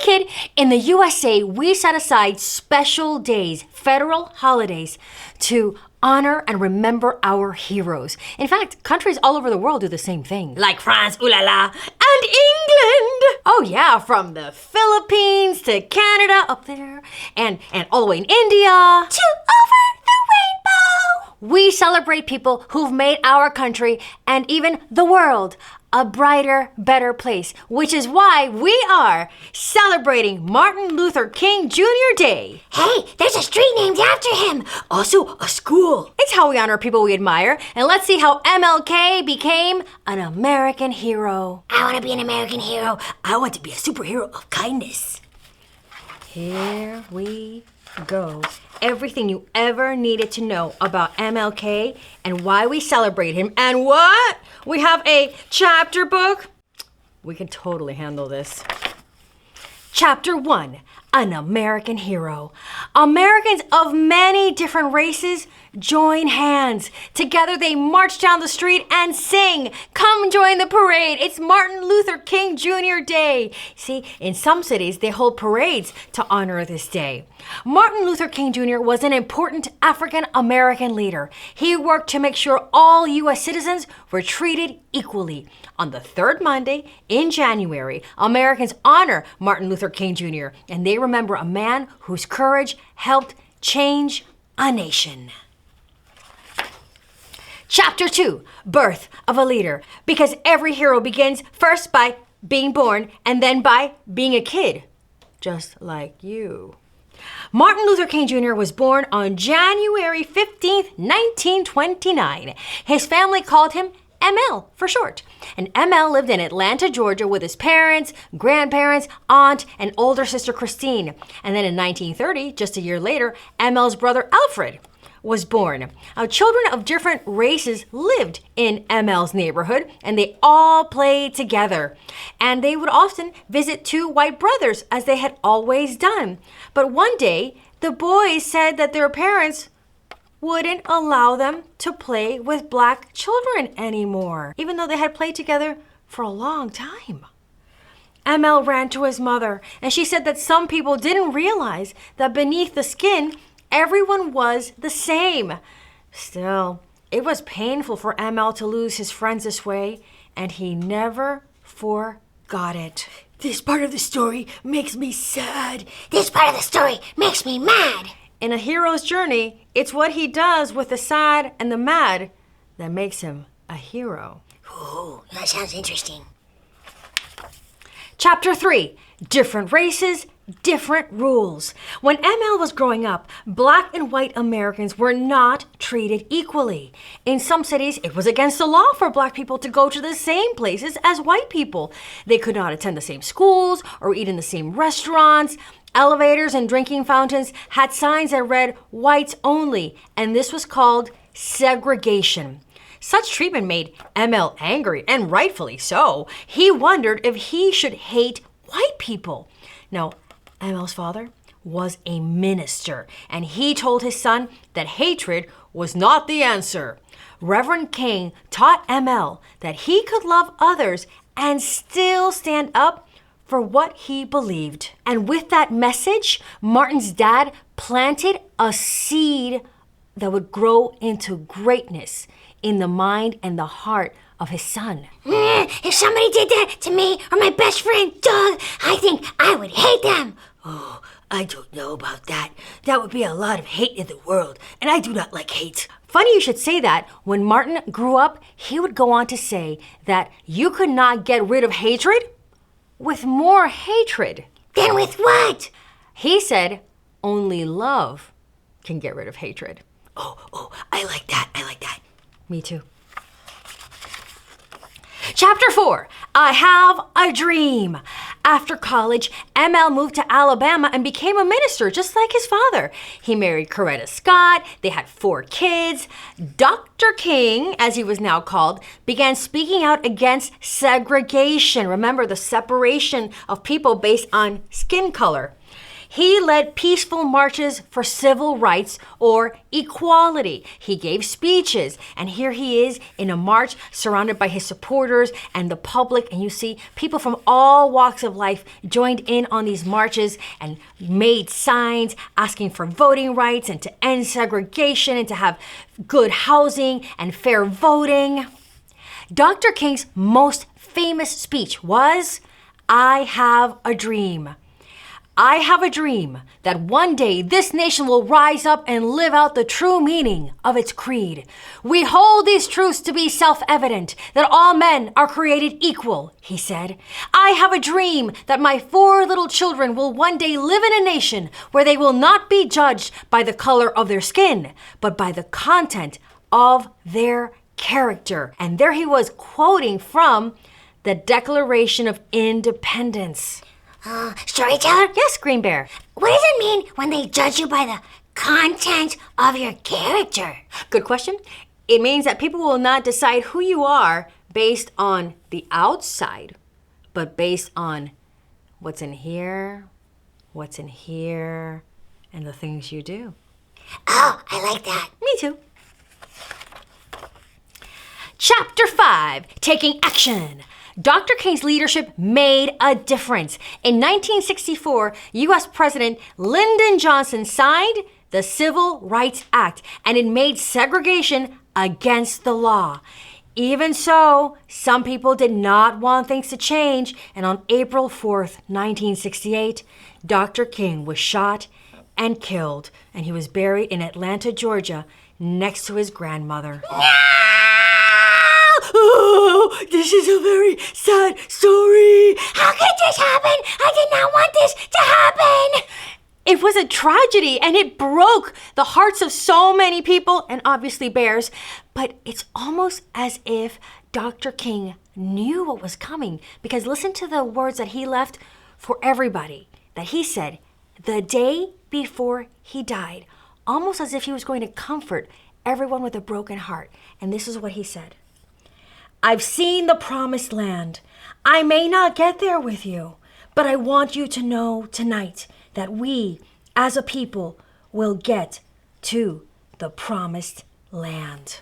kid, in the USA, we set aside special days, federal holidays, to honor and remember our heroes. In fact, countries all over the world do the same thing. Like France, ooh la la, and England! Oh yeah, from the Philippines to Canada up there, and all the way in India to over the rainbow. We celebrate people who've made our country and even the world a brighter, better place, which is why we are celebrating Martin Luther King Jr. Day. Hey, there's a street named after him. Also, a school. It's how we honor people we admire, and let's see how MLK became an American hero. I want to be an American hero. I want to be a superhero of kindness. Here we go. Everything you ever needed to know about MLK and why we celebrate him. And what? We have a chapter book? We can totally handle this. Chapter 1, an American hero. Americans of many different races join hands. Together they march down the street and sing, "Come join the parade. It's Martin Luther King Jr. Day." See, in some cities they hold parades to honor this day. Martin Luther King Jr. was an important African American leader. He worked to make sure all U.S. citizens were treated equally. On the third Monday in January, Americans honor Martin Luther King Jr., and they remember a man whose courage helped change a nation. Chapter 2, Birth of a Leader. Because every hero begins first by being born and then by being a kid, just like you. Martin Luther King Jr. was born on January 15th, 1929. His family called him ML for short. And ML lived in Atlanta, Georgia with his parents, grandparents, aunt, and older sister Christine. And then in 1930, just a year later, ML's brother Alfred was born. Now, children of different races lived in ML's neighborhood, and they all played together. And they would often visit two white brothers, as they had always done. But one day, the boys said that their parents wouldn't allow them to play with black children anymore, even though they had played together for a long time. ML ran to his mother, and she said that some people didn't realize that beneath the skin, everyone was the same. Still, it was painful for ML to lose his friends this way, and he never forgot it. This part of the story makes me sad. This part of the story makes me mad. In a hero's journey, it's what he does with the sad and the mad that makes him a hero. Ooh, that sounds interesting. Chapter 3, Different Races, Different Rules. When ML was growing up, black and white Americans were not treated equally. In some cities, it was against the law for black people to go to the same places as white people. They could not attend the same schools or eat in the same restaurants. Elevators and drinking fountains had signs that read "whites only," and this was called segregation. Such treatment made ML angry, and rightfully so. He wondered if he should hate white people. Now, ML's father was a minister, and he told his son that hatred was not the answer. Reverend King taught ML that he could love others and still stand up for what he believed. And with that message, Martin's dad planted a seed that would grow into greatness in the mind and the heart of his son. If somebody did that to me or my best friend Doug, I think I would hate them. Oh, I don't know about that. That would be a lot of hate in the world, and I do not like hate. Funny you should say that. When Martin grew up, he would go on to say that you could not get rid of hatred with more hatred. Then with what? He said only love can get rid of hatred. Oh, I like that. Me too. Chapter 4, I Have a Dream. After college, ML moved to Alabama and became a minister, just like his father. He married Coretta Scott. They had 4 kids. Dr. King, as he was now called, began speaking out against segregation. Remember, the separation of people based on skin color. He led peaceful marches for civil rights or equality. He gave speeches, and here he is in a march surrounded by his supporters and the public. And you see people from all walks of life joined in on these marches and made signs asking for voting rights and to end segregation and to have good housing and fair voting. Dr. King's most famous speech was, "I have a dream. I have a dream that one day this nation will rise up and live out the true meaning of its creed. We hold these truths to be self-evident, that all men are created equal," he said. "I have a dream that my 4 little children will one day live in a nation where they will not be judged by the color of their skin, but by the content of their character." And there he was quoting from the Declaration of Independence. Storyteller? Yes, Green Bear. What does it mean when they judge you by the content of your character? Good question. It means that people will not decide who you are based on the outside, but based on what's in here, and the things you do. Oh, I like that. Me too. Chapter 5, Taking Action. Dr. King's leadership made a difference. In 1964, U.S. President Lyndon Johnson signed the Civil Rights Act, and it made segregation against the law. Even so, some people did not want things to change, and on April 4th, 1968, Dr. King was shot and killed, and he was buried in Atlanta, Georgia, next to his grandmother. Oh, this is a very sad story. How could this happen? I did not want this to happen. It was a tragedy, and it broke the hearts of so many people, and obviously bears. But it's almost as if Dr. King knew what was coming, because listen to the words that he left for everybody, that he said the day before he died, almost as if he was going to comfort everyone with a broken heart. And this is what he said. "I've seen the promised land. I may not get there with you, but I want you to know tonight that we, as a people, will get to the promised land."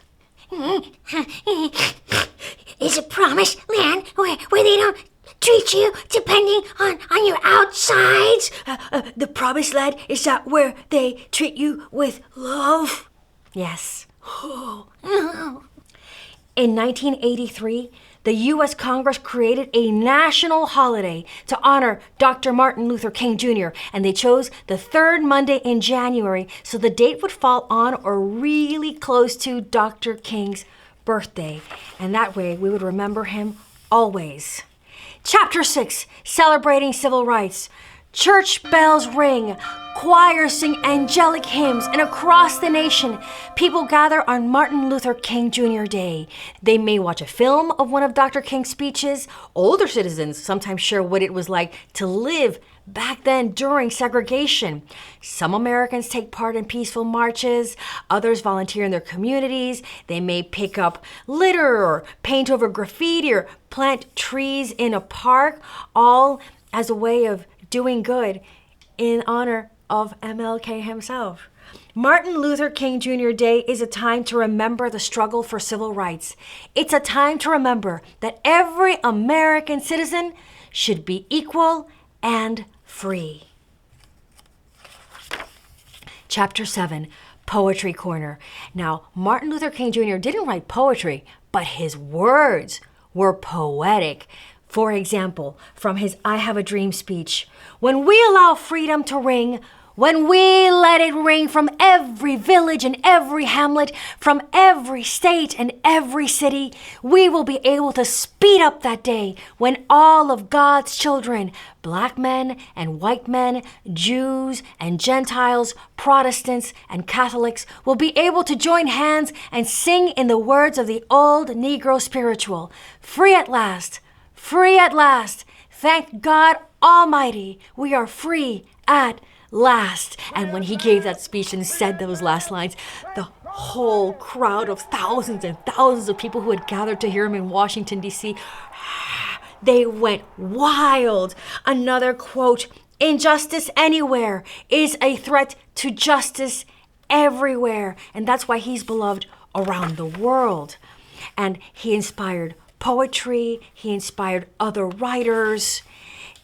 Is a promised land where they don't treat you depending on your outsides? The promised land is that where they treat you with love? Yes. In 1983, the U.S. Congress created a national holiday to honor Dr. Martin Luther King Jr., and they chose the 3rd Monday in January, so the date would fall on or really close to Dr. King's birthday, and that way we would remember him always. Chapter 6, Celebrating Civil Rights. Church bells ring, choirs sing angelic hymns, and across the nation, people gather on Martin Luther King Jr. Day. They may watch a film of one of Dr. King's speeches. Older citizens sometimes share what it was like to live back then during segregation. Some Americans take part in peaceful marches. Others volunteer in their communities. They may pick up litter or paint over graffiti or plant trees in a park, all as a way of doing good in honor of MLK himself. Martin Luther King Jr. Day is a time to remember the struggle for civil rights. It's a time to remember that every American citizen should be equal and free. Chapter 7, Poetry Corner. Now, Martin Luther King Jr. didn't write poetry, but his words were poetic. For example, from his I Have a Dream speech, "When we allow freedom to ring, when we let it ring from every village and every hamlet, from every state and every city, we will be able to speed up that day when all of God's children, black men and white men, Jews and Gentiles, Protestants and Catholics, will be able to join hands and sing in the words of the old Negro spiritual, free at last, free at last. Thank God Almighty, we are free at last." And when he gave that speech and said those last lines, the whole crowd of thousands and thousands of people who had gathered to hear him in Washington, D.C., they went wild. Another quote Injustice anywhere is a threat to justice everywhere. And that's why he's beloved around the world. And he inspired poetry. He inspired other writers.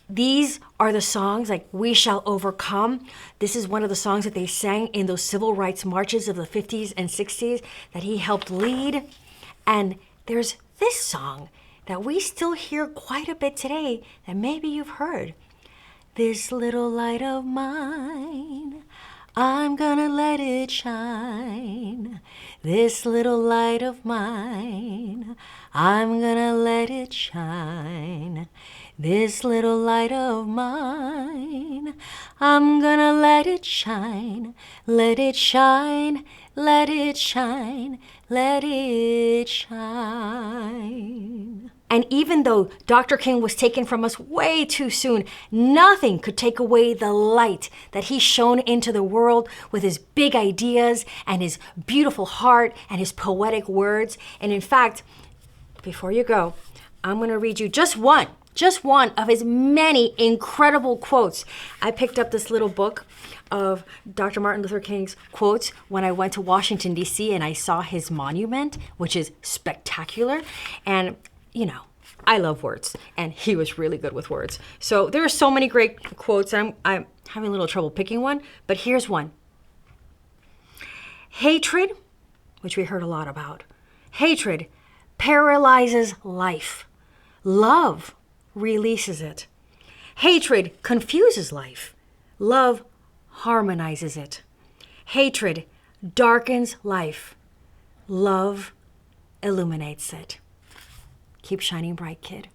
These are the songs like We Shall Overcome. This is one of the songs that they sang in those civil rights marches of the 50s and 60s that he helped lead. And there's this song that we still hear quite a bit today that maybe you've heard. This little light of mine, I'm gonna let it shine. This little light of mine, I'm gonna let it shine. This little light of mine, I'm gonna let it shine. Let it shine, let it shine, let it shine. And even though Dr. King was taken from us way too soon, nothing could take away the light that he shone into the world with his big ideas and his beautiful heart and his poetic words. And in fact, before you go, I'm going to read you just one of his many incredible quotes. I picked up this little book of Dr. Martin Luther King's quotes when I went to Washington, D.C., and I saw his monument, which is spectacular. And you know, I love words, and he was really good with words. So there are so many great quotes. I'm having a little trouble picking one, but here's one. Hatred, which we heard a lot about, hatred paralyzes life. Love releases it. Hatred confuses life. Love harmonizes it. Hatred darkens life. Love illuminates it. Keep shining bright, kid.